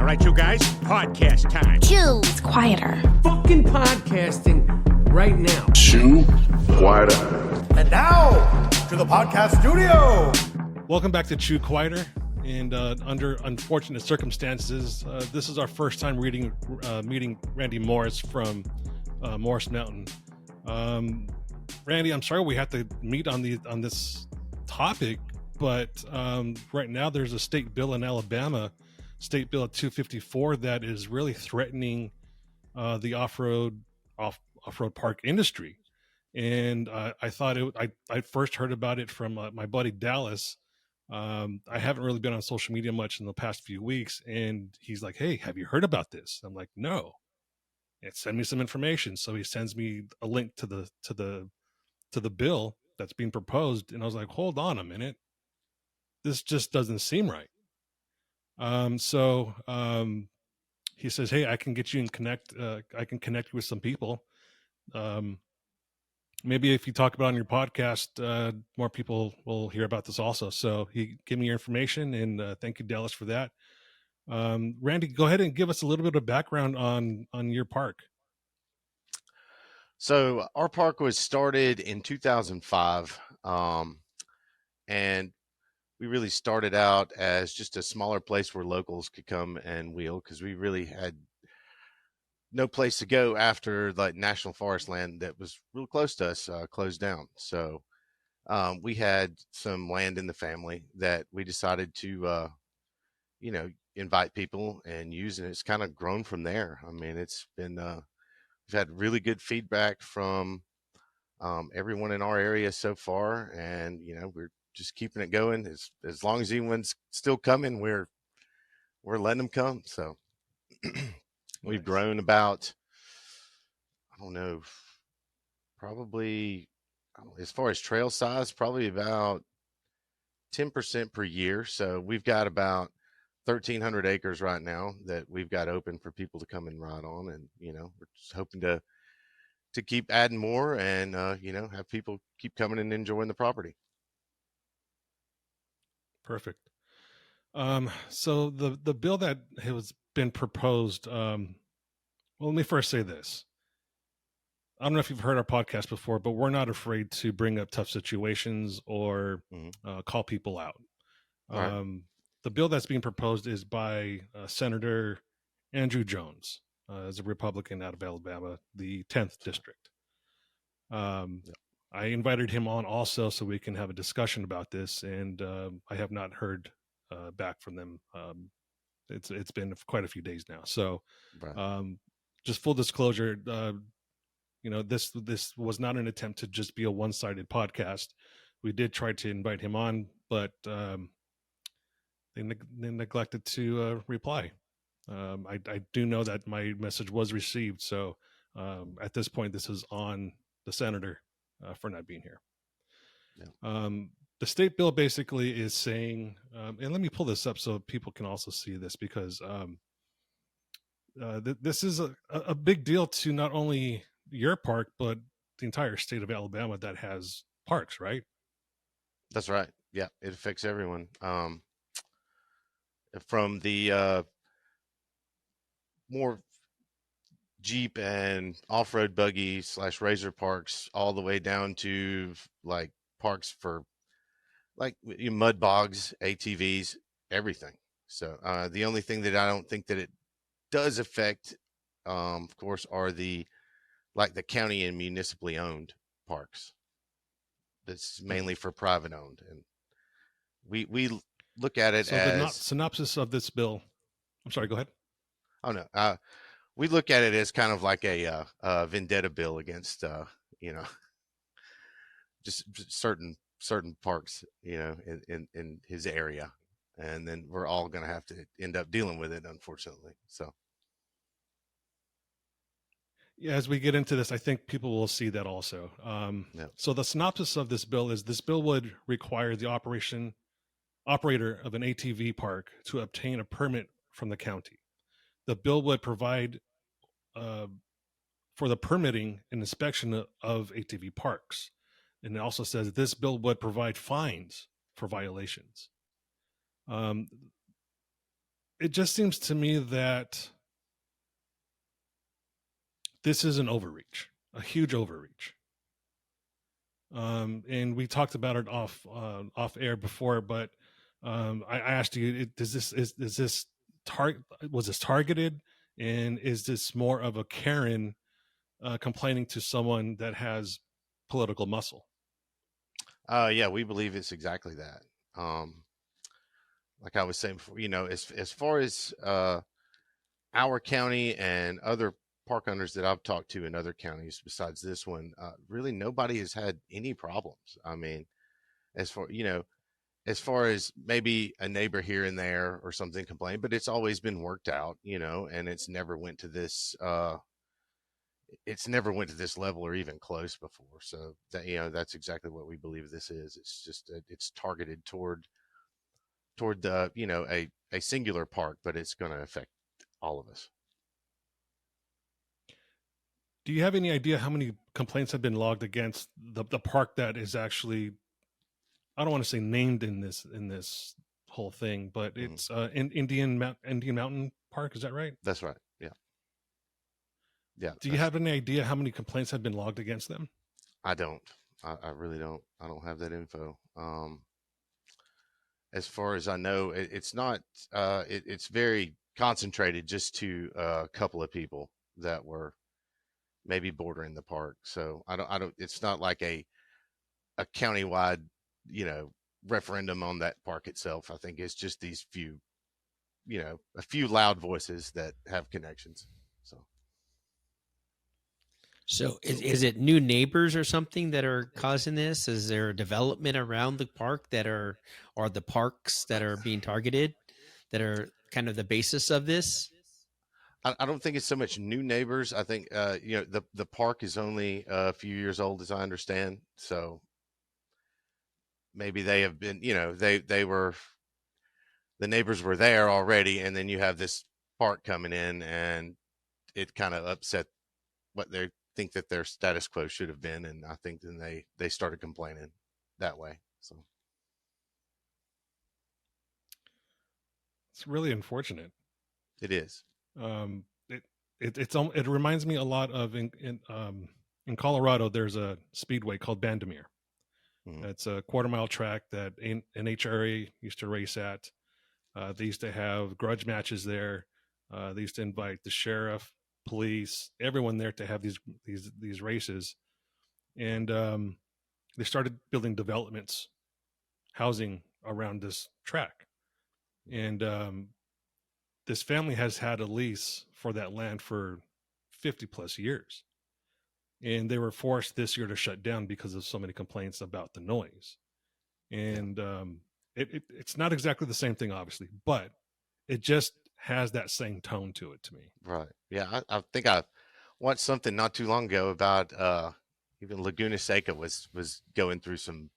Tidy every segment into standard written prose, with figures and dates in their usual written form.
right, you guys, podcast time. Chew. It's quieter. Fucking podcasting right now. Chew quieter. And now, to the podcast studio. Welcome back to Chew Quieter. And under unfortunate circumstances, this is our first time meeting Randy Morris from Morris Mountain. Randy, I'm sorry we have to meet on this topic, but right now there's a state bill in Alabama, State Bill 254, that is really threatening the off-road park industry. And I thought I first heard about it from my buddy Dallas. I haven't really been on social media much in the past few weeks, and he's like, "Hey, have you heard about this?" I'm like, "No." And send me some information. So he sends me a link to the bill that's being proposed, and I was like, "Hold on a minute, this just doesn't seem right." So he says, "Hey, I can get you I can connect you with some people. Maybe if you talk about it on your podcast, more people will hear about this also." So he gave me your information, and thank you, Dallas, for that. Randy, go ahead and give us a little bit of background on your park. So our park was started in 2005, and we really started out as just a smaller place where locals could come and wheel, because we really had no place to go after like national forest land that was real close to us closed down. So we had some land in the family that we decided to invite people and use, and it's kind of grown from there. I mean, it's been we've had really good feedback from everyone in our area so far, and we're just keeping it going. As long as anyone's still coming, we're letting them come. So we've grown about, I don't know, probably as far as trail size, probably about 10% per year. So we've got about 1,300 acres right now that we've got open for people to come and ride on. And, we're just hoping to keep adding more and, have people keep coming and enjoying the property. Perfect. So the bill that has been proposed, well, let me first say this. I don't know if you've heard our podcast before, but we're not afraid to bring up tough situations or call people out. Right. The bill that's being proposed is by Senator Andrew Jones, as a Republican out of Alabama, the 10th district. I invited him on also so we can have a discussion about this, and I have not heard back from them. It's been quite a few days now. So Right. just full disclosure, this was not an attempt to just be a one-sided podcast. We did try to invite him on, but they neglected to reply. I do know that my message was received. So at this point, this is on the senator for not being here. Yeah. The state bill basically is saying, and let me pull this up so people can also see this, because this is a big deal to not only your park, but the entire state of Alabama that has parks, right? That's right. Yeah, it affects everyone. From the more Jeep and off-road buggy / razor parks, all the way down to like parks for like mud bogs, ATVs, everything. So the only thing that I don't think that it does affect, of course, are the county and municipally owned parks. That's mainly for private owned, and we look at it as the synopsis of this bill. I'm sorry, go ahead. Oh no, we look at it as kind of like a vendetta bill against just certain parks, in his area, and then we're all going to have to end up dealing with it, unfortunately. So yeah, as we get into this, I think people will see that also. So the synopsis of this bill is: this bill would require the operator of an ATV park to obtain a permit from the county. The bill would provide for the permitting and inspection of ATV parks. And it also says this bill would provide fines for violations. it just seems to me that this is an overreach, a huge overreach. And we talked about it off air before, but I asked you, was this targeted, and is this more of a Karen complaining to someone that has political muscle? Yeah, we believe it's exactly that. Like I was saying before, as far as our county and other park owners that I've talked to in other counties besides this one, really nobody has had any problems. I mean, as far as maybe a neighbor here and there or something complain, but it's always been worked out, and it's never went to this level or even close before. So that, that's exactly what we believe this is. It's just it's targeted toward the, a singular park, but it's going to affect all of us. Do you have any idea how many complaints have been logged against the park that is actually, I don't want to say named in this whole thing, but it's Indian Mountain Park. Is that right? That's right. Yeah. Yeah. Do you have any idea how many complaints have been logged against them? I don't. I really don't. I don't have that info. As far as I know, it's not. It's very concentrated just to a couple of people that were maybe bordering the park. So I don't. It's not like a countywide, referendum on that park itself. I think it's just these few, a few loud voices that have connections. So is it new neighbors or something that are causing this? Is there development around the park or the parks that are being targeted that are kind of the basis of this? I don't think it's so much new neighbors. I think, the park is only a few years old, as I understand. So maybe they have been, the neighbors were there already. And then you have this park coming in and it kind of upset what they think that their status quo should have been. And I think then they started complaining that way. So it's really unfortunate. It is. It reminds me a lot of in Colorado. There's a speedway called Bandimere. It's a quarter-mile track that NHRA used to race at. They used to have grudge matches there. They used to invite the sheriff, police, everyone there to have these races, and they started building developments, housing around this track, and this family has had a lease for that land for 50 plus years, and they were forced this year to shut down because of so many complaints about the noise. And it's not exactly the same thing, obviously, but it just has that same tone to it to me. Right. Yeah. I think I watched something not too long ago about even Laguna Seca was going through some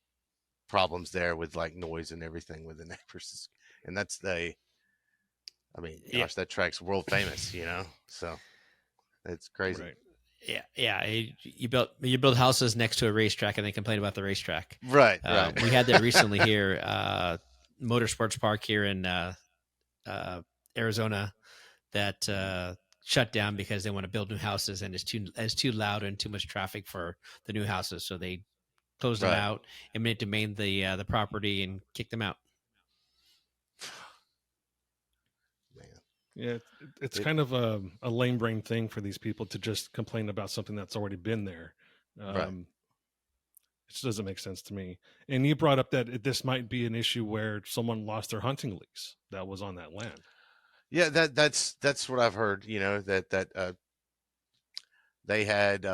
problems there with like noise and everything with the neighbors. And gosh, that track's world famous, so it's crazy. Right. Yeah. You build houses next to a racetrack and they complain about the racetrack. Right. Right. We had that recently here, Motorsports Park here in Arizona that shut down because they want to build new houses and it's too loud and too much traffic for the new houses. So they closed them out, eminent domain the property, and kicked them out. Yeah, it's kind of a lame brain thing for these people to just complain about something that's already been there. It just doesn't make sense to me. And you brought up that this might be an issue where someone lost their hunting lease that was on that land. Yeah, that's what I've heard. That they had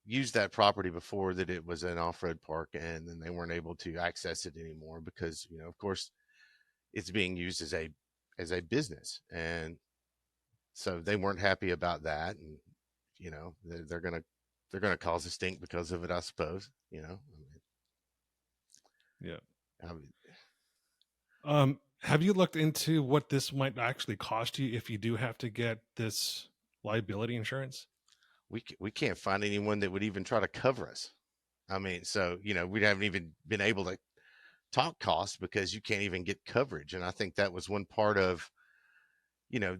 used that property before, that it was an off-road park, and then they weren't able to access it anymore because, of course, it's being used as a business, and so they weren't happy about that, and they're gonna cause a stink because of it, I suppose. Yeah. Have you looked into what this might actually cost you if you do have to get this liability insurance? We can't find anyone that would even try to cover us. So we haven't even been able to talk costs because you can't even get coverage. And I think that was one part of you know,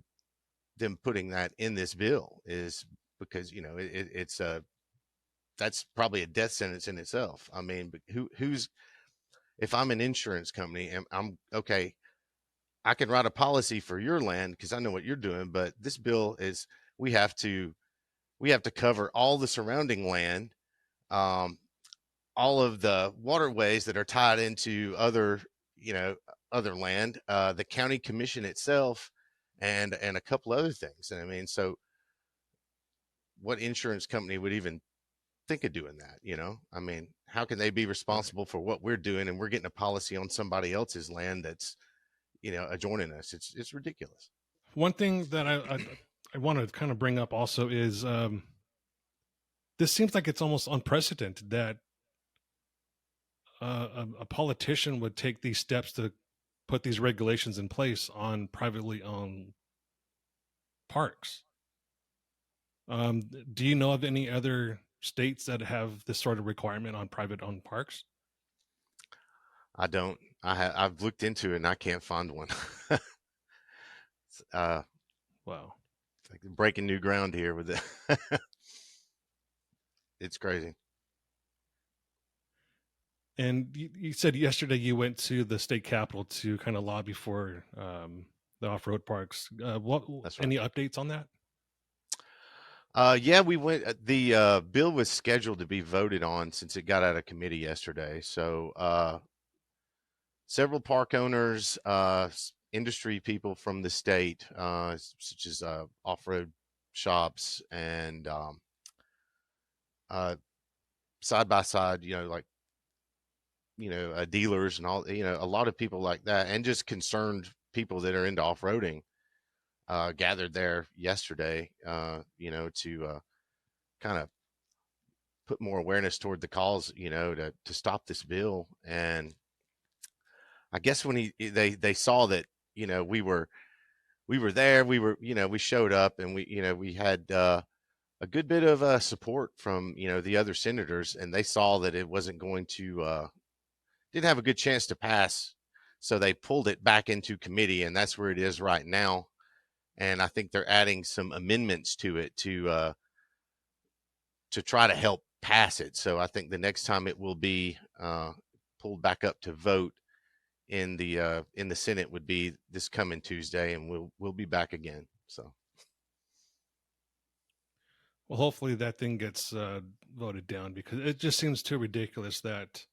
them putting that in this bill is because, you know, it's that's probably a death sentence in itself. I mean, but who's, if I'm an insurance company and I'm okay, I can write a policy for your land because I know what you're doing, but this bill is we have to cover all the surrounding land, um, all of the waterways that are tied into other, you know, other land, the county commission itself, and a couple other things. And I mean, so what insurance company would even think of doing that? You know, I mean, how can they be responsible for what we're doing and we're getting a policy on somebody else's land that's, you know, adjoining us? It's ridiculous. One thing that I want to kind of bring up also is this seems like it's almost unprecedented that a politician would take these steps to put these regulations in place on privately owned parks. Do you know of any other states that have this sort of requirement on private owned parks? I don't. I've looked into it and I can't find one. Wow. It's like breaking new ground here with it. It's crazy. And you said yesterday you went to the state capitol to kind of lobby for the off-road parks. What That's right. Any updates on that? Yeah, we went. The bill was scheduled to be voted on since it got out of committee yesterday. So several park owners, industry people from the state, such as off-road shops and side by side, you know, like, you know, dealers and all, you know, a lot of people like that, and just concerned people that are into off-roading gathered there yesterday, you know, to kind of put more awareness toward the cause, you know, to stop this bill. And I guess when they saw that, you know, we were there, you know, we showed up, and we, you know, we had a good bit of support from, you know, the other senators, and they saw that it wasn't going to didn't have a good chance to pass, so they pulled it back into committee, and that's where it is right now. And I think they're adding some amendments to it to try to help pass it. So I think the next time it will be pulled back up to vote in the Senate would be this coming Tuesday, and we'll be back again. So, Well, hopefully that thing gets voted down, because it just seems too ridiculous that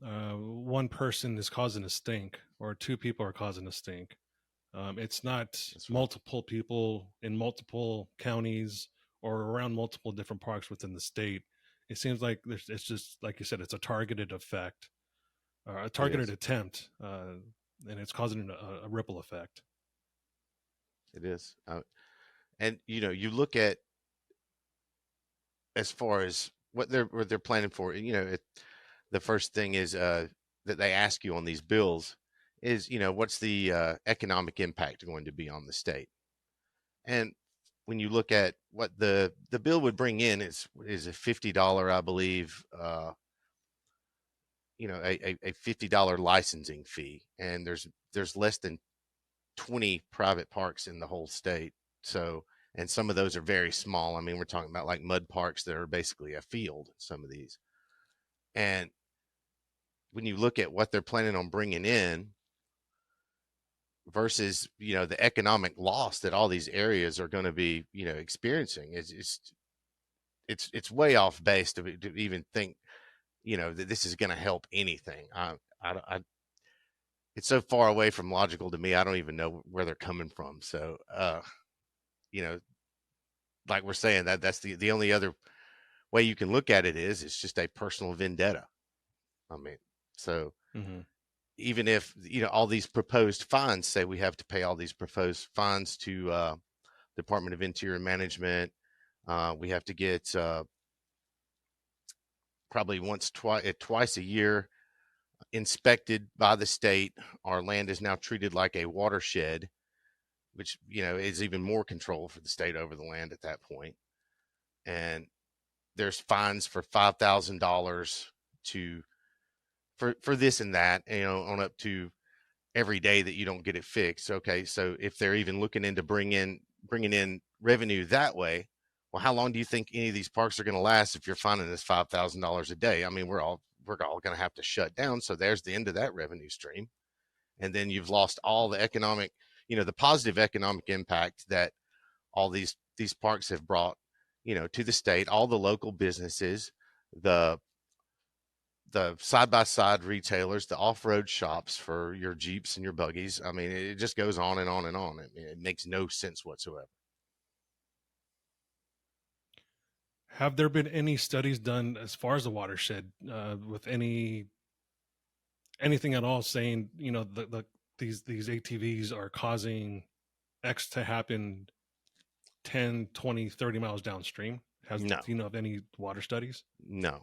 one person is causing a stink or two people are causing a stink. It's not right. multiple people in multiple counties or around multiple different parks within the state. It seems like it's just, like you said, it's a targeted effect, or a targeted attempt, and it's causing a ripple effect. It is. And, you know, you look at as far as what they're planning for, you know, the first thing is that they ask you on these bills is, you know, what's the economic impact going to be on the state? And when you look at what the bill would bring in is a $50, I believe, you know, a $50 licensing fee, and there's less than 20 private parks in the whole state. So, and some of those are very small. I mean, we're talking about like mud parks that are basically a field, some of these. And when you look at what they're planning on bringing in versus, you know, the economic loss that all these areas are going to be, you know, experiencing, it's way off base to even think, you know, that this is going to help anything. It's so far away from logical to me. I don't even know where they're coming from. So, you know, like we're saying, that's the only other way you can look at it is it's just a personal vendetta. I mean, so even if, you know, all these proposed fines say we have to pay all these proposed fines to Department of Interior Management, we have to get probably twice a year inspected by the state. Our land is now treated like a watershed, which, you know, is even more control for the state over the land at that point. And there's fines for $5,000 for this and that, you know, on up to every day that you don't get it fixed. Okay, so if they're even looking into bringing in revenue that way, well, how long do you think any of these parks are going to last if you're finding this $5,000 a day? I mean, we're all going to have to shut down. So there's the end of that revenue stream, and then you've lost all the economic, the positive economic impact that all these parks have brought, to the state, all the local businesses, the side-by-side retailers, the off-road shops for your Jeeps and your buggies. I mean, it just goes on and on and on. It makes no sense whatsoever. Have there been any studies done as far as the watershed with anything at all saying, these ATVs are causing X to happen 10, 20, 30 miles downstream? No. Do you know of any water studies? No,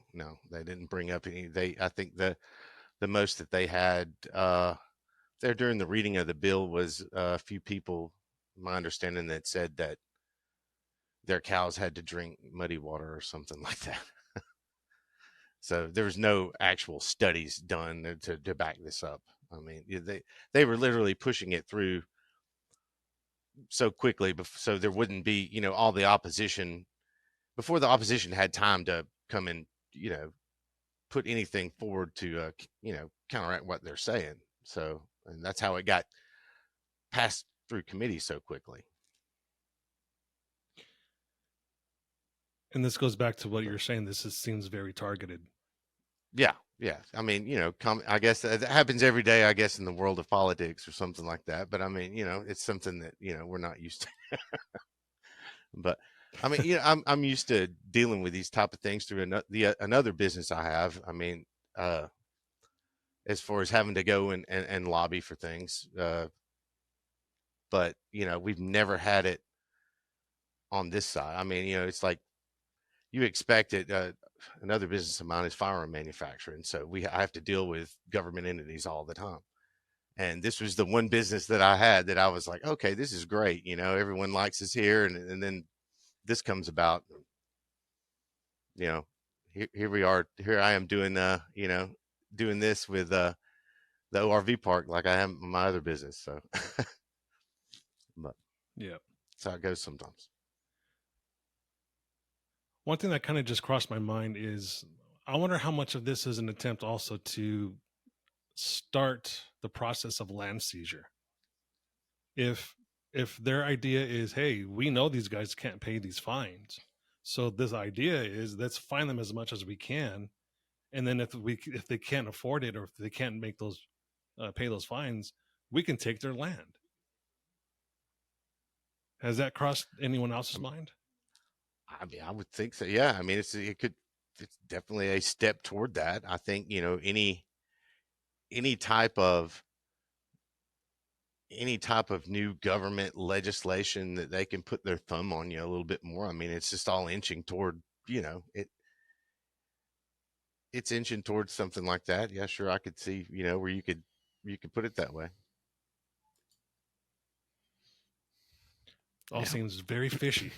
they didn't bring up any. I think the most that they had there during the reading of the bill was a few people, my understanding, that said that their cows had to drink muddy water or something like that. So there was no actual studies done to back this up. I mean, they were literally pushing it through so quickly, so there wouldn't be, all the opposition, before the opposition had time to come and, put anything forward to, counteract what they're saying. So, and that's how it got passed through committee so quickly. And this goes back to what you're saying. This seems very targeted. Yeah. I mean, I guess that happens every day, I guess, in the world of politics or something like that. But I mean, it's something that, we're not used to. But I mean, I'm used to dealing with these type of things through another business I have. I mean, as far as having to go and lobby for things. But, we've never had it on this side. I mean, it's like you expect it. Another business of mine is firearm manufacturing. So I have to deal with government entities all the time. And this was the one business that I had that I was like, okay, this is great. Everyone likes us here. And then this comes about, here we are. Here I am doing, doing this with the ORV park like I am in my other business. So, but yeah, that's how it goes sometimes. One thing that kind of just crossed my mind is I wonder how much of this is an attempt also to start the process of land seizure. If their idea is, hey, we know these guys can't pay these fines, so this idea is let's fine them as much as we can, and then if they can't afford it or if they can't make those pay those fines, we can take their land. Has that crossed anyone else's mind? I mean, I would think so. Yeah. I mean, it's definitely a step toward that. I think, any type of new government legislation that they can put their thumb on you a little bit more. I mean, it's just all inching toward, it's inching towards something like that. Yeah, sure. I could see, where you could put it that way. All seems very fishy.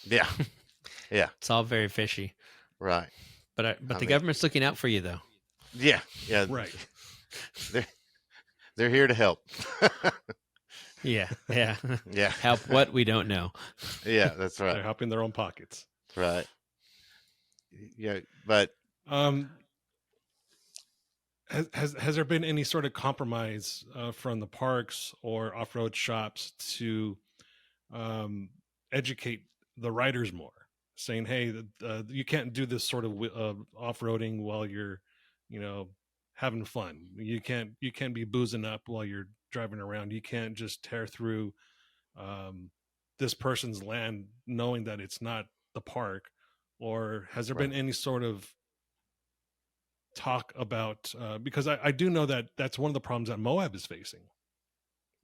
Yeah. Yeah. It's all very fishy. Right. But the government's looking out for you, though. Yeah. Yeah. Right. They're here to help. Yeah. Yeah. Help what? We don't know. Yeah, that's right. They're helping their own pockets. Right. Yeah, but has there been any sort of compromise from the parks or off-road shops to educate the riders more, saying, hey, you can't do this sort of off-roading while you're, having fun. You can't be boozing up while you're driving around. You can't just tear through this person's land knowing that it's not the park. Or has there been any sort of talk about, because I do know that that's one of the problems that Moab is facing.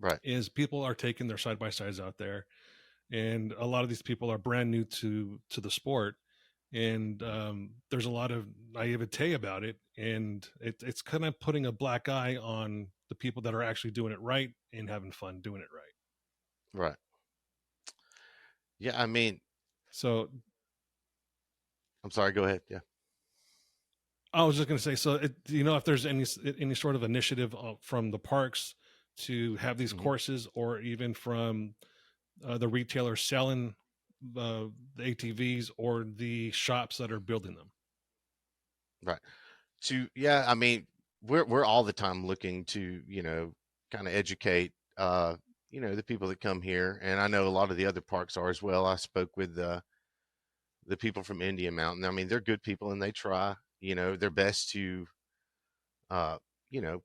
Right. Is people are taking their side-by-sides out there, and a lot of these people are brand new to the sport, and there's a lot of naivete about it, and it's kind of putting a black eye on the people that are actually doing it right and having fun doing it right. Right. Yeah, I mean, so I'm sorry, go ahead. Yeah. I was just going to say, so if there's any sort of initiative from the parks to have these courses, or even from the retailers selling the ATVs or the shops that are building them. Right. I mean, we're all the time looking to, kind of educate, the people that come here. And I know a lot of the other parks are as well. I spoke with the people from Indian Mountain. I mean, they're good people and they try, their best to, uh, you know,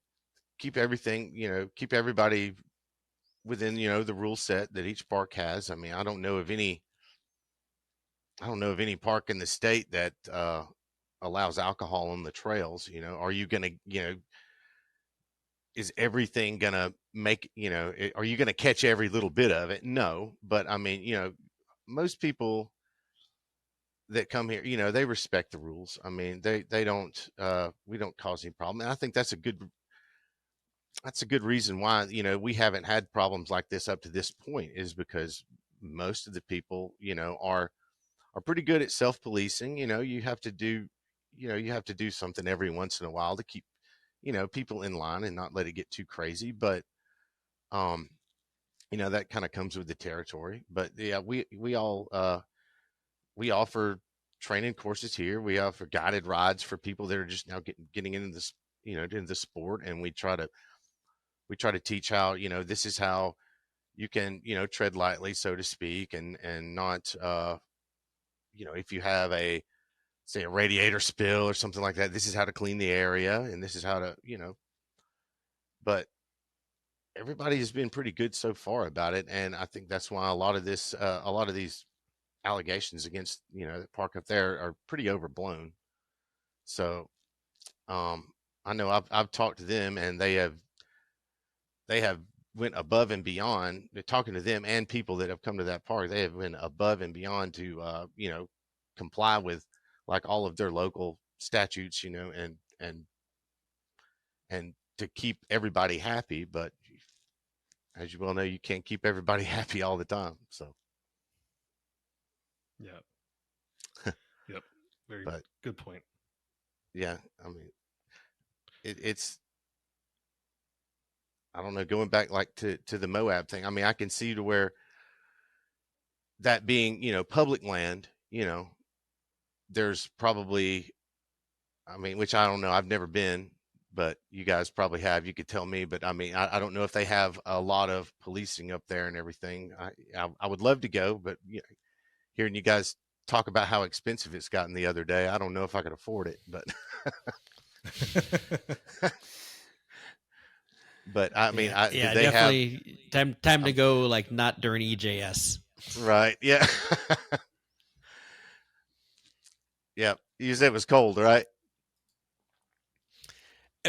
keep everything, keep everybody within, the rule set that each park has. I mean, I don't know of any park in the state that, allows alcohol on the trails. Are you going to, is everything going to make, are you going to catch every little bit of it? No. But I mean, most people that come here, they respect the rules. I mean, they don't, we don't cause any problem. And I think that's a good reason why, we haven't had problems like this up to this point, is because most of the people, are pretty good at self-policing. You have to do, you have to do something every once in a while to keep, people in line and not let it get too crazy. But, that kind of comes with the territory. But yeah, we all, we offer training courses here. We offer guided rides for people that are just now getting into this, into the sport. And we try to teach how, this is how you can, tread lightly, so to speak, and not, if you have say a radiator spill or something like that, this is how to clean the area, and this is how to, but everybody has been pretty good so far about it. And I think that's why a lot of these allegations against, the park up there are pretty overblown. So, I know I've talked to them, and they have went above and beyond. Talking to them and people that have come to that park, they have went above and beyond to, comply with like all of their local statutes, and to keep everybody happy. But as you well know, you can't keep everybody happy all the time. So, Yeah. Yep. Very good point. Yeah. I mean, it's, I don't know, going back like to the Moab thing. I mean, I can see to where that being, public land, there's probably, I mean, which I don't know, I've never been, but you guys probably have, you could tell me. But I mean, I don't know if they have a lot of policing up there and everything. I would love to go, but hearing you guys talk about how expensive it's gotten the other day, I don't know if I could afford it, but but I mean, do they definitely time to go, like not during EJS. Right. Yeah. Yeah. You said it was cold, right?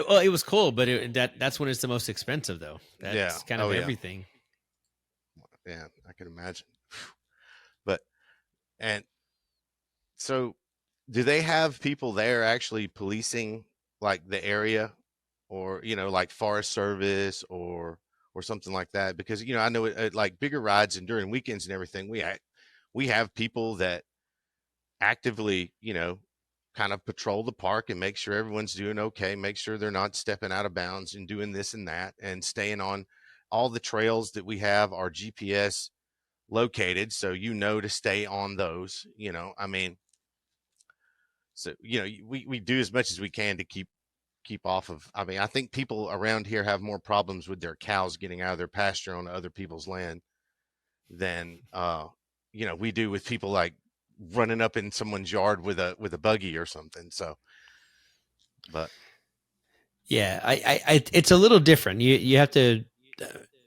Well, it was cold, but that's when it's the most expensive, though. That's kind of yeah. everything. Yeah, I can imagine. But, and so do they have people there actually policing like the area, or, like Forest Service or something like that? Because, I know at like bigger rides and during weekends and everything, we have people that actively, kind of patrol the park and make sure everyone's doing okay, make sure they're not stepping out of bounds and doing this and that, and staying on all the trails that we have are GPS located, so to stay on those. I mean, so we do as much as we can to keep off of. I mean, I think people around here have more problems with their cows getting out of their pasture on other people's land than we do with people like running up in someone's yard with a buggy or something. So, but yeah, I it's a little different. You have to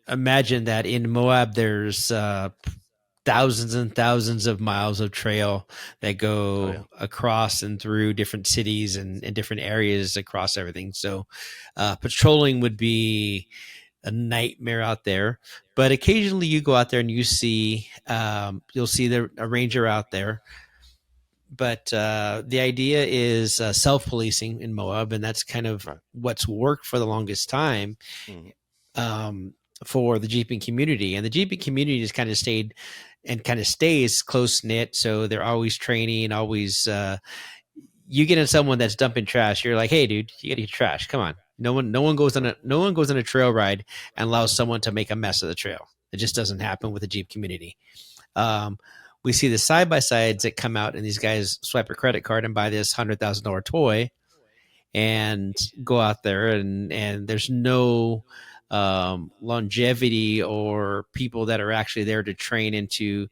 imagine that in Moab there's thousands and thousands of miles of trail that go across and through different cities and different areas across everything. So patrolling would be a nightmare out there. But occasionally you go out there and you see, you'll see a ranger out there. But the idea is self-policing in Moab, and that's kind of what's worked for the longest time. For the jeeping community, and the jeeping community has kind of stayed and kind of stays close knit. So they're always training, always, you get in someone that's dumping trash. You're like, hey dude, you got to get trash. Come on. No one goes on a trail ride and allows someone to make a mess of the trail. It just doesn't happen with the Jeep community. We see the side by sides that come out, and these guys swipe a credit card and buy this $100,000 toy, and go out there, and there's no longevity or people that are actually there to train and to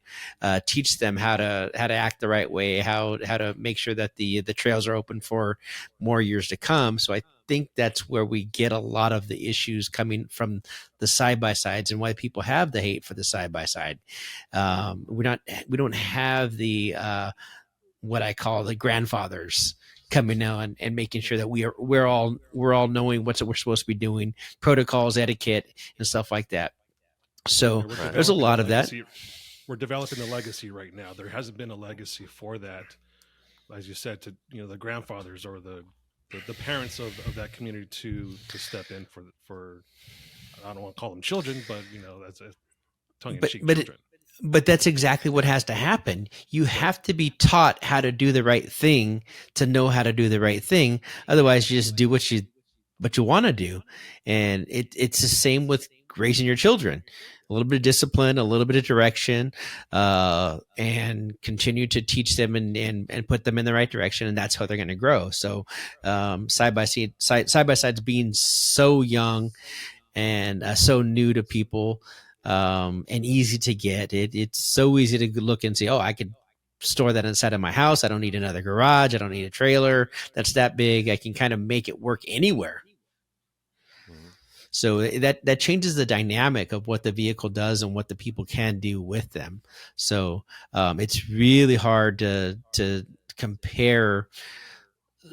teach them how to act the right way, how to make sure that the trails are open for more years to come. So I think that's where we get a lot of the issues coming from the side by sides, and why people have the hate for the side by side. We don't have the what I call the grandfathers coming now and making sure that we're all knowing what we're supposed to be doing, protocols, etiquette, and stuff like that. So there's a lot of that. We're developing the legacy right now. There hasn't been a legacy for that, as you said, to the grandfathers or the parents of that community to step in for I don't want to call them children, but that's a tongue-in-cheek children. But that's exactly what has to happen. You have to be taught how to do the right thing to know how to do the right thing. Otherwise, you just do what you want to do. And it's the same with raising your children. A little bit of discipline, a little bit of direction, and continue to teach them and put them in the right direction. And that's how they're going to grow. So side by sides being so young and so new to people, and easy to get. It's so easy to look and say, oh, I could store that inside of my house. I don't need another garage. I don't need a trailer that's that big. I can kind of make it work anywhere. Mm-hmm. So that changes the dynamic of what the vehicle does and what the people can do with them. So it's really hard to compare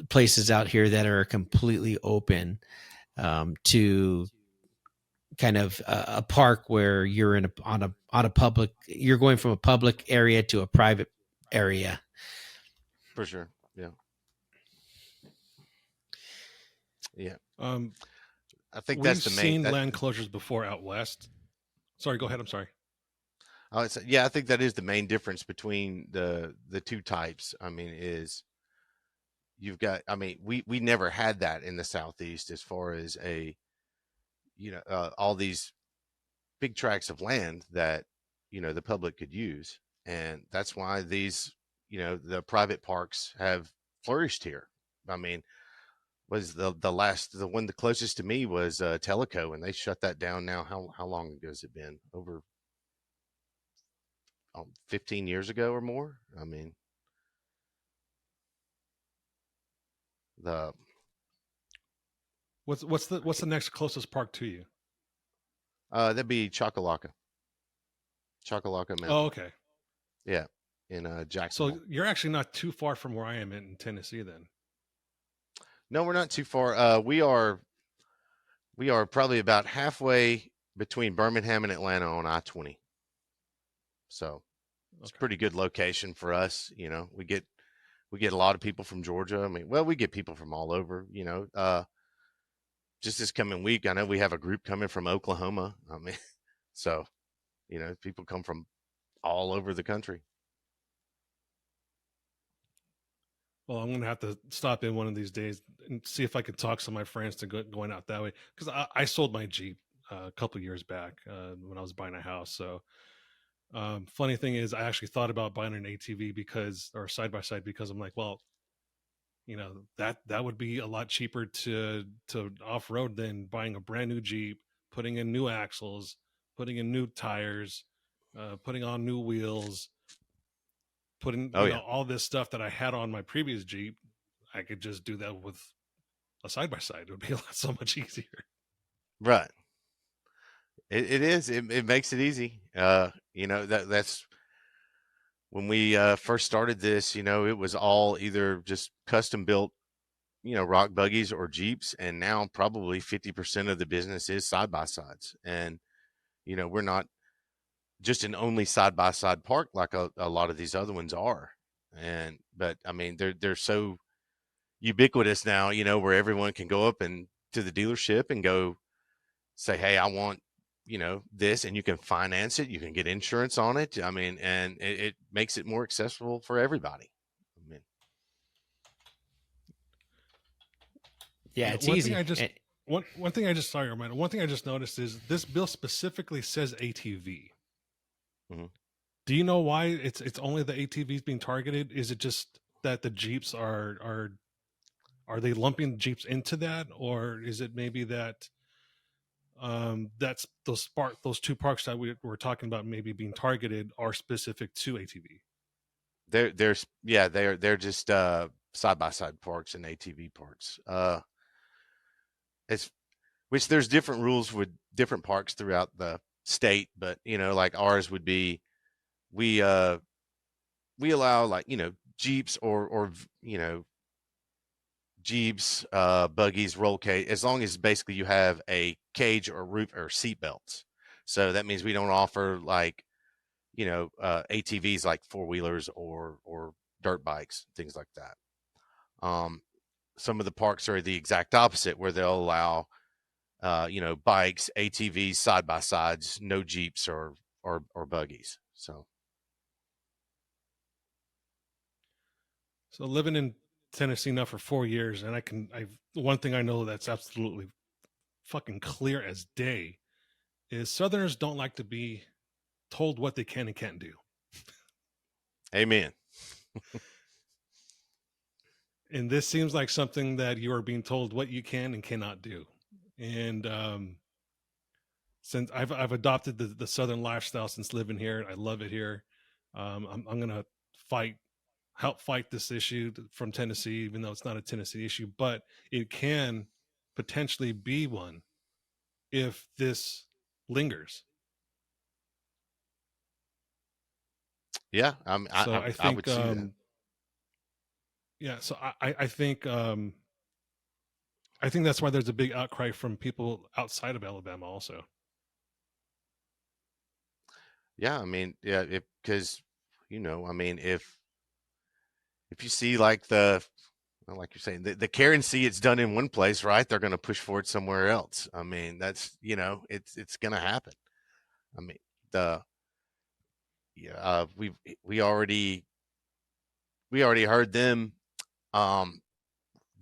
places out here that are completely open to kind of a park where you're on a public, you're going from a public area to a private area. For sure. Yeah. Yeah. I think that's the main. We've seen land closures before out west. Sorry, go ahead. I'm sorry. I think that is the main difference between the two types. I mean, is you've got, we never had that in the Southeast as far as all these big tracts of land that, the public could use. And that's why these, the private parks have flourished here. Was the one the closest to me was Tellico, and they shut that down now. How long ago has it been? Over 15 years ago or more? What's the next closest park to you? That'd be Choccolocco Mountain. Oh, okay. Yeah, in Jacksonville. So you're actually not too far from where I am in Tennessee, then. No, we're not too far. We are probably about halfway between Birmingham and Atlanta on I-20. So it's a pretty good location for us. We get a lot of people from Georgia. We get people from all over. Just this coming week, I know we have a group coming from Oklahoma. So, people come from all over the country. Well, I'm going to have to stop in one of these days and see if I can talk some of my friends to going out that way. Because I sold my Jeep a couple of years back when I was buying a house. So funny thing is, I actually thought about buying an ATV or side by side because I'm like, well, that would be a lot cheaper to off-road than buying a brand new Jeep, putting in new axles, putting in new tires, putting on new wheels, putting all this stuff that I had on my previous Jeep. I could just do that with a side-by-side. It would be so much easier. Right. It is. It makes it easy. That's when we first started this, it was all either just custom built, rock buggies or Jeeps. And now probably 50% of the business is side-by-sides. And, we're not just an only side-by-side park like a lot of these other ones are. But they're so ubiquitous now, where everyone can go up and to the dealership and go say, hey, I want, this, and you can finance it. You can get insurance on it. And it makes it more accessible for everybody. Yeah, it's easy. One thing I just one thing I just noticed is this bill specifically says ATV. Mhm. Do you know why it's only the ATVs being targeted? Is it just that the Jeeps are they lumping Jeeps into that, or is it maybe that that's those two parks that we're talking about maybe being targeted are specific to ATV? They're just side by side parks and ATV parks. It's which there's different rules with different parks throughout the state, but like ours would be we allow like Jeeps or Jeeps, buggies, roll cage, as long as basically you have a cage or roof or seat belts. So that means we don't offer like ATVs like four wheelers or dirt bikes, things like that. Some of the parks are the exact opposite, where they'll allow bikes, ATVs, side by sides, no Jeeps or buggies. So living in Tennessee now for 4 years, and one thing I know that's absolutely fucking clear as day is Southerners don't like to be told what they can and can't do. amen. And this seems like something that you are being told what you can and cannot do. And since I've adopted the Southern lifestyle since living here, I love it here. I'm gonna help fight this issue from Tennessee, even though it's not a Tennessee issue, but it can potentially be one if this lingers. Yeah, I would see that. Yeah, so I think that's why there's a big outcry from people outside of Alabama also. Yeah, I mean, yeah, because I mean, if you see like like you're saying, the care and see it's done in one place, right? They're going to push forward somewhere else. I mean, that's it's going to happen. I mean, we already heard them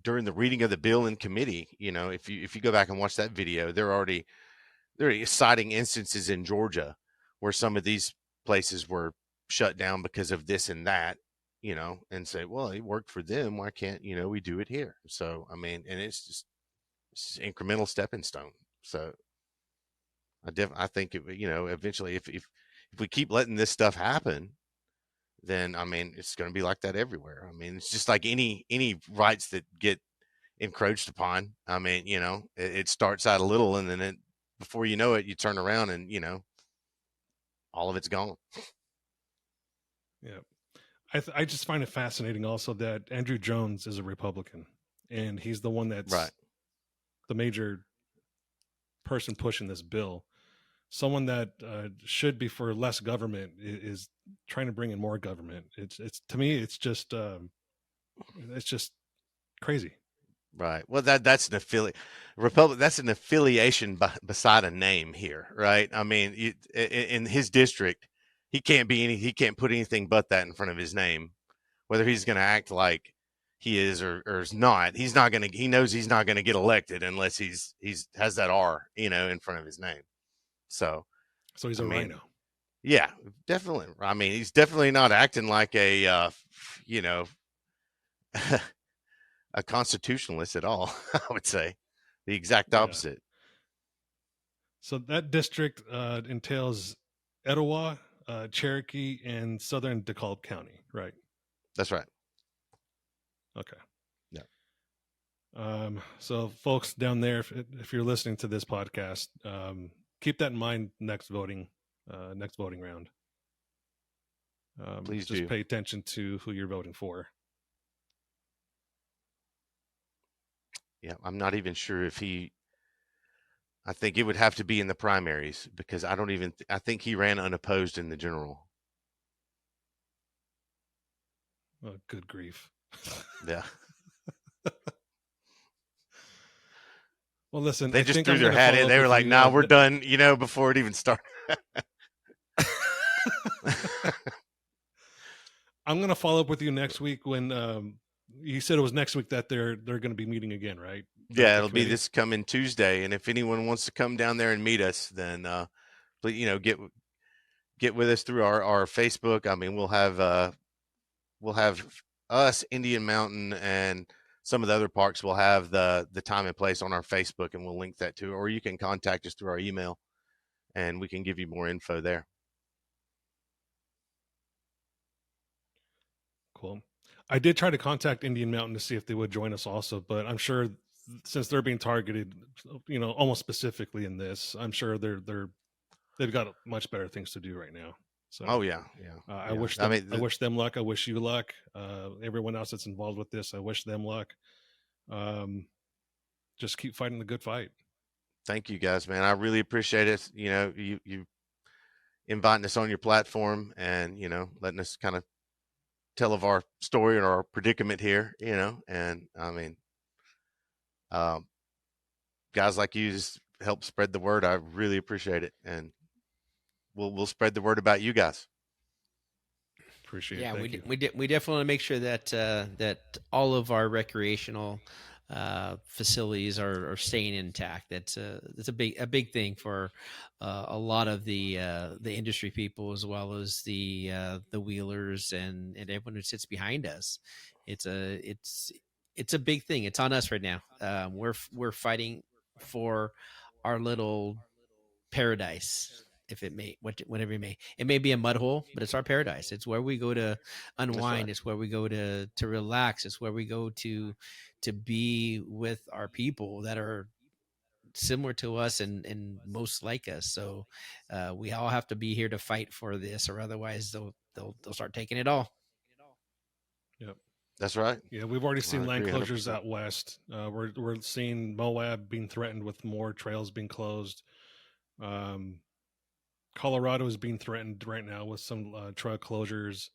during the reading of the bill in committee. If you go back and watch that video, they're already citing instances in Georgia where some of these places were shut down because of this and that, and say, well, it worked for them. Why can't, we do it here? So, I mean, and it's incremental stepping stone. So I think, eventually if we keep letting this stuff happen, then, I mean, it's going to be like that everywhere. I mean, it's just like any rights that get encroached upon. I mean, it starts out a little, and then before you know it, you turn around and, all of it's gone. Yeah. I just find it fascinating also that Andrew Jones is a Republican, and he's the one that's right. The major person pushing this bill. Someone that should be for less government is trying to bring in more government. It's to me, it's just crazy. Right. Well, that's an That's an affiliation beside a name here, right? I mean, in his district, he can't put anything but that in front of his name, whether he's going to act like he is or is not. He knows he's not going to get elected unless he's has that R, in front of his name. So he's a rhino. Yeah, definitely. I mean, he's definitely not acting like a a constitutionalist at all. I would say the exact opposite. Yeah. So that district entails Etowah, Cherokee, and southern DeKalb County, right? That's right. Okay. Yeah. So folks down there, if you're listening to this podcast, keep that in mind next voting round. Please just do. pay attention to who you're voting for. Yeah, I'm not even sure if I think it would have to be in the primaries, because I think he ran unopposed in the general. Oh, good grief. Yeah. Well, listen, they just threw their hat in. They were like, "Nah, we're done." Before it even started. I'm going to follow up with you next week when you said it was next week that they're going to be meeting again, right? Yeah, the it'll be committee? this coming Tuesday, and if anyone wants to come down there and meet us, then please, get with us through our Facebook. I mean, we'll have us, Indian Mountain, and some of the other parks will have the time and place on our Facebook, and we'll link that to, or you can contact us through our email, and we can give you more info there. Cool. I did try to contact Indian Mountain to see if they would join us also, but I'm sure since they're being targeted, almost specifically in this, I'm sure they've got much better things to do right now. So, Oh yeah, I yeah. wish them, I wish them luck. I wish you luck. Everyone else that's involved with this, I wish them luck. Just keep fighting the good fight. Thank you guys, man. I really appreciate it. You inviting us on your platform and letting us kind of tell of our story or our predicament here. And I mean, guys like you just help spread the word. I really appreciate it, and we'll spread the word about you guys. Appreciate it. Yeah, Thank you. we definitely want to make sure that that all of our recreational facilities are staying intact. That's a big thing for a lot of the industry people, as well as the wheelers and everyone who sits behind us. It's a big thing. It's on us right now. We're fighting for our little paradise, if it may, whatever it may be a mud hole, but it's our paradise. It's where we go to unwind. right. It's where we go to relax. It's where we go to be with our people that are similar to us and most like us. So we all have to be here to fight for this, or otherwise they'll start taking it all. Yep. That's right. Yeah, we've already seen land agree closures 100%. out west. We're seeing Moab being threatened with more trails being closed. Colorado is being threatened right now with some trail closures.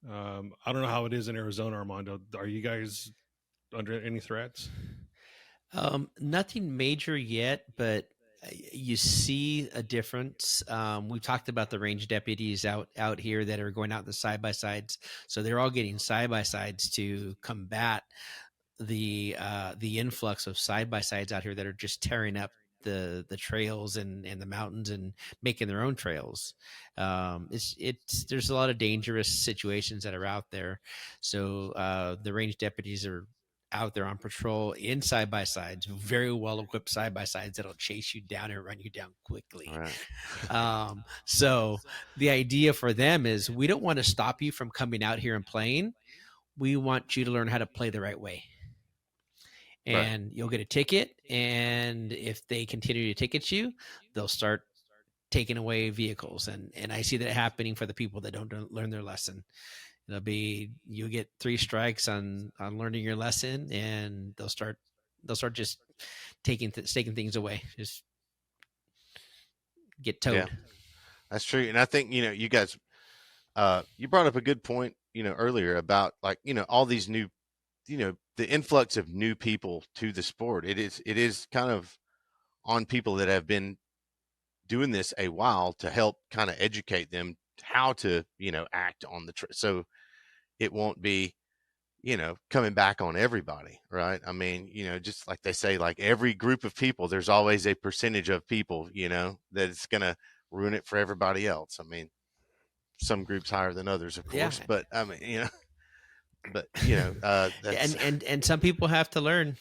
I don't know how it is in Arizona, Armando. Are you guys under any threats? Nothing major yet, but you see a difference. We've talked about the range deputies out here that are going out the side by sides, so they're all getting side by sides to combat the influx of side by sides out here that are just tearing up the trails and the mountains and making their own trails. There's a lot of dangerous situations that are out there, so the range deputies are out there on patrol in side by sides, very well equipped side by sides that'll chase you down and run you down quickly. Right. So the idea for them is, we don't want to stop you from coming out here and playing. We want you to learn how to play the right way. And you'll get a ticket, and if they continue to ticket you, they'll start taking away vehicles, and I see that happening for the people that don't learn their lesson. It'll be, you get 3 strikes on learning your lesson, and they'll start just taking things away, just get towed. Yeah, that's true. And I think you guys, you brought up a good point earlier about, like, all these new, the influx of new people to the sport. It is kind of on people that have been doing this a while to help kind of educate them how to act on the so it won't be coming back on everybody, right? I mean, just like they say, like, every group of people, there's always a percentage of people that it's gonna ruin it for everybody else. I mean, some groups higher than others, of course, Yeah. but I mean, but that's and some people have to learn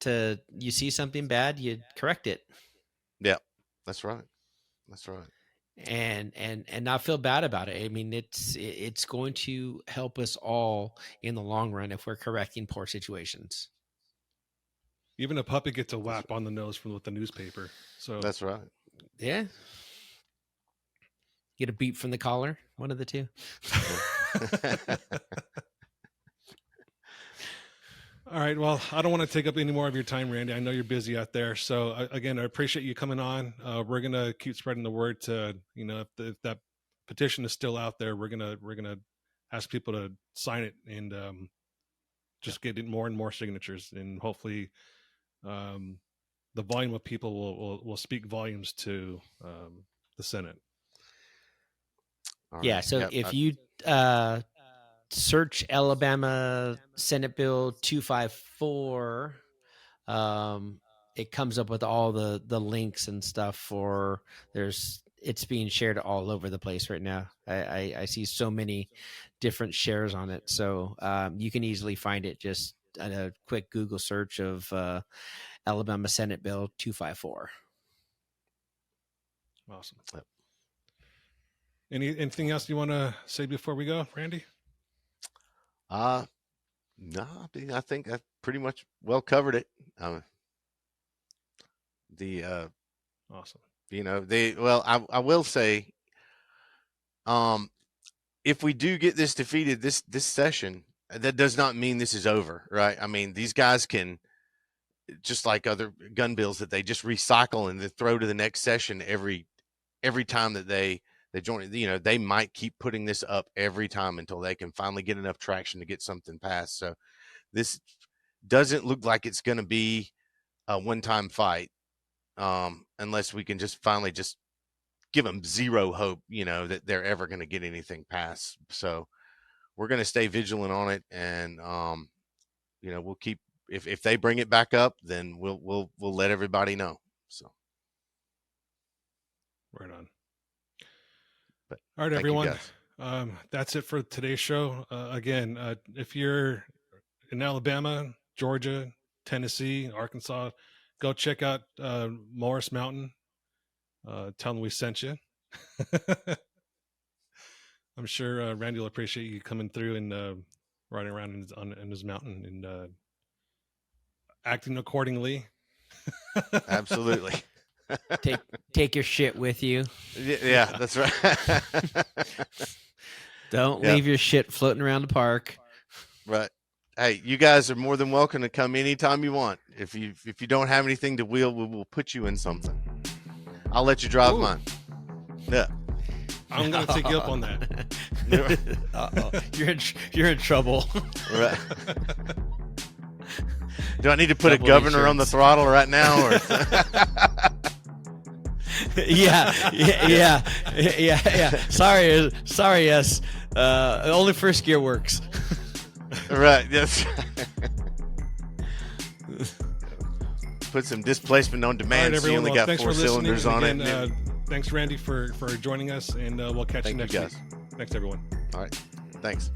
to, you see something bad, you correct it. Yeah, that's right. And not feel bad about it. I mean, it's going to help us all in the long run if we're correcting poor situations. Even a puppy gets a whap on the nose with the newspaper. So That's right. Yeah. Get a beat from the collar, one of the two. All right. Well, I don't want to take up any more of your time, Randy. I know you're busy out there. So again, I appreciate you coming on. We're going to keep spreading the word to, if that petition is still out there, we're going to ask people to sign it and just get more and more signatures. And hopefully the volume of people will speak volumes to the Senate. Yeah. So if you search Alabama Senate Bill 254, it comes up with all the links and stuff for it's being shared all over the place right now. I see so many different shares on it. So you can easily find it just at a quick Google search of Alabama Senate Bill 254. Awesome. Anything else you want to say before we go, Randy? No, I think I pretty much well covered it. Awesome. I will say, if we do get this defeated this session, that does not mean this is over, right? I mean, these guys can, just like other gun bills, that they just recycle and they throw to the next session every time that they join. They might keep putting this up every time until they can finally get enough traction to get something passed. So this doesn't look like it's going to be a one-time fight, unless we can just finally just give them zero hope, that they're ever going to get anything passed. So we're going to stay vigilant on it, and we'll keep. If they bring it back up, then we'll let everybody know. So, right on. But all right, everyone. That's it for today's show. Again, if you're in Alabama, Georgia, Tennessee, Arkansas, go check out Morris Mountain. Tell them we sent you. I'm sure Randy will appreciate you coming through and riding around in his mountain and acting accordingly. Absolutely. Take your shit with you. Yeah, that's right. Don't leave your shit floating around the park. Right. Hey, you guys are more than welcome to come anytime you want. If you don't have anything to wheel, we'll put you in something. I'll let you drive mine. Yeah. I'm gonna take you up on that. You're in trouble. Right. Do I need to put a governor on the throttle right now? Or yeah. Sorry. Yes. Only first gear works. Right. Yes. Put some displacement on demand. Right, so you only got 4 cylinders on again, it. Thanks, Randy, for joining us, and we'll catch you next week. Thanks, everyone. All right. Thanks.